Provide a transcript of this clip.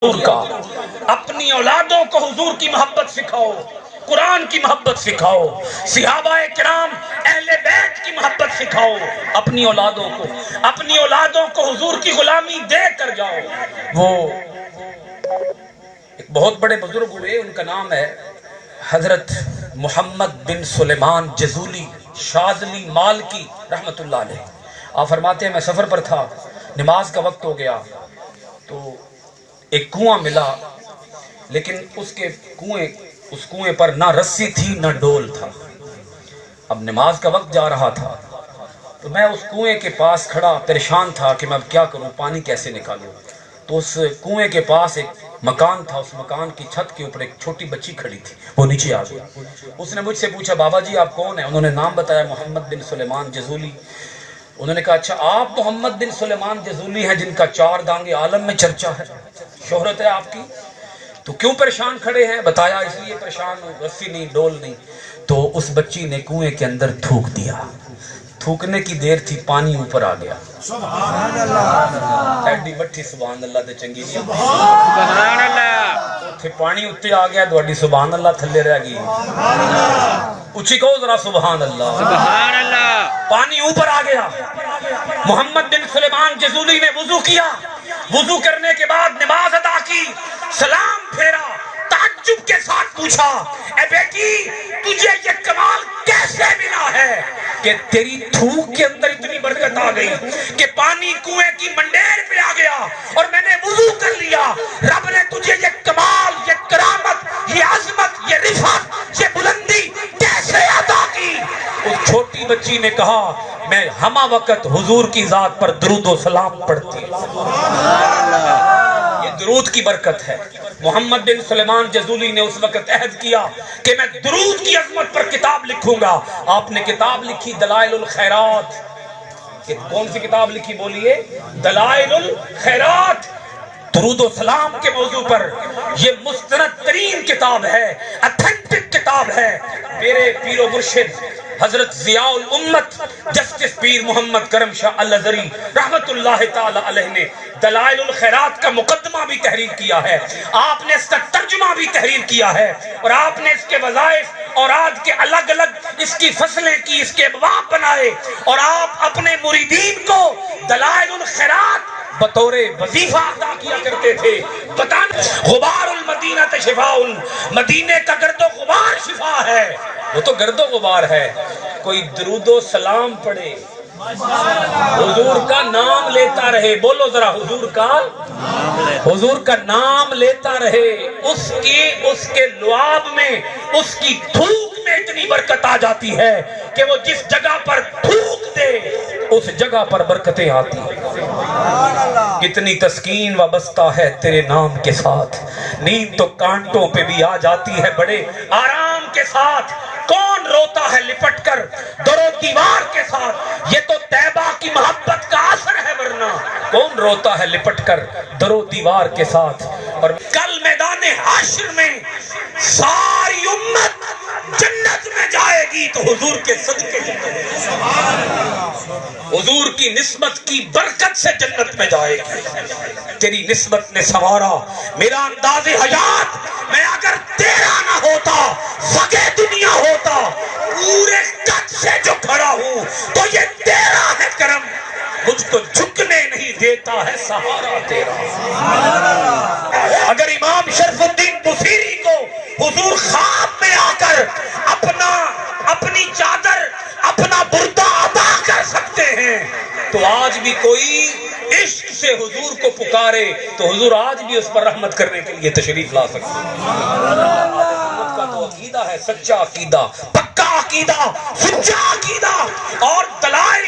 حضور کا، اپنی اولادوں کو حضور کی محبت سکھاؤ، قرآن کی محبت سکھاؤ، صحابہ کرام اہل بیت کی محبت سکھاؤ، اپنی اولادوں کو حضور کی غلامی دے کر جاؤ۔ وہ ایک بہت بڑے بزرگ ہوئے، ان کا نام ہے حضرت محمد بن سلیمان جزولی شاذلی مالکی رحمت اللہ علیہ۔ آپ فرماتے ہیں میں سفر پر تھا، نماز کا وقت ہو گیا تو ایک کنواں ملا، لیکن اس کنویں پر نہ رسی تھی نہ ڈول تھا۔ اب نماز کا وقت جا رہا تھا تو میں اس کنویں کے پاس کھڑا پریشان تھا کہ میں اب کیا کروں، پانی کیسے نکالوں۔ تو اس کنویں کے پاس ایک مکان تھا، اس مکان کی چھت کے اوپر ایک چھوٹی بچی کھڑی تھی، وہ نیچے آ گئی۔ اس نے مجھ سے پوچھا بابا جی آپ کون ہیں؟ انہوں نے نام بتایا محمد بن سلیمان جزولی۔ انہوں نے کہا اچھا آپ محمد بن سلیمان جزولی ہیں جن کا 4 دانگ عالم میں چرچا ہے، شہرت ہے آپ کی، تو کیوں پریشان کھڑے ہیں؟ بتایا اس لیے پریشان ہوں، رسی نہیں ڈول نہیں۔ تو اس بچی نے کنویں کے اندر تھوک دیا، تھوکنے کی دیر تھی پانی اوپر آ گیا۔ سبحان اللہ، ایڈی مٹھی سبحان اللہ تے چنگی نہیں، سبحان اللہ، تے پانی اوتے آ گیا، تواڈی سبحان اللہ تھلے رہ گئی۔ اچھی کہو ذرا سبحان اللہ، سبحان اللہ، پانی اوپر آ گیا۔ محمد بن سلیمان جزولی نے وضو کیا، وضو کرنے کے بعد نماز ادا کی، سلام پھیرا، تعجب کے ساتھ پوچھا اے بیٹی تجھے یہ کمال کیسے ملا ہے کہ تیری تھوک کے اندر اتنی برکت آ گئی کہ پانی کنویں کی منڈیر پہ آ گیا اور میں نے وضو کر لیا۔ رب نے تجھے یہ کمال، یہ کرامت، یہ عظمت، یہ رفعت، یہ بلندی کیسے عطا کی؟ اس چھوٹی بچی نے کہا میں ہمہ وقت حضور کی ذات پر درود و سلام پڑھتی۔ یہ درود کی برکت ہے۔ محمد بن سلیمان جزولی نے اس وقت عہد کیا کہ میں درود کی عظمت پر کتاب لکھوں گا۔ آپ نے کتاب لکھی دلائل الخیرات۔ کون سی کتاب لکھی بولیے؟ دلائل الخیرات، درود و سلام کے موضوع پر۔ یہ مستند ترین کتاب ہے، اتھینٹک کتاب ہے۔ میرے پیر و مرشد حضرت ضیاء الامت جسٹس پیر محمد کرم شاہ الازہری رحمت اللہ تعالی علیہ نے دلائل الخیرات کا مقدمہ بھی تحریر کیا ہے، آپ نے اس کا ترجمہ بھی تحریر کیا ہے، اور آپ نے اس کے وظائف اور آج کے الگ الگ اس کی فصلیں کی، اس کے ابواب بنائے، اور آپ اپنے مریدین کو دلائل الخیرات بطور وظیفہ ادا کیا کرتے تھے۔ بتانا غبار المدینہ شفاء، مدینے کا گرد و غبار شفا ہے، وہ تو گرد و غبار ہے۔ کوئی درود و سلام پڑھے، حضور کا نام لیتا رہے، بولو ذرا حضور کا نام لیتا رہے، اس کے لعاب میں، اس کی تھوک میں اتنی برکت آ جاتی ہے کہ وہ جس جگہ پر تھوک دے اس جگہ پر برکتیں آتی ہیں۔ کتنی تسکین وابستہ ہے تیرے نام کے ساتھ، نیند تو کانٹوں پہ بھی آ جاتی ہے بڑے آرام کے ساتھ۔ کون روتا ہے لپٹ کر در و دیوار کے ساتھ؟ یہ تو طیبہ کی محبت کا اثر ہے، ورنہ کون روتا ہے لپٹ کر در و دیوار کے ساتھ؟ اور کل میدان حشر میں ساری امت جنت میں جائے گی تو حضور کے صدقے جنت، حضور کی نسبت کی برکت سے جنت میں جائے گی۔ تیری نسبت نے سنوارا میرا انداز حیات، میں اگر تیرا نہ ہوتا فقہ دنیا ہوتا، پورے قد سے جو کھڑا ہوں تو یہ تیرا ہے کرم، مجھ کو جھکنے نہیں دیتا ہے سہارا تیرا۔ اگر امام شرف الدین بصیری کو حضور خواب میں آ کر اپنی چادر، اپنا بردہ عطا کر سکتے ہیں تو آج بھی کوئی عشق سے حضور کو پکارے تو حضور آج بھی اس پر رحمت کرنے کے لیے تشریف لا سکتے ہیں۔ کا تو عقیدہ ہے، سچا عقیدہ، پکا عقیدہ، سچا عقیدہ، اور دلائل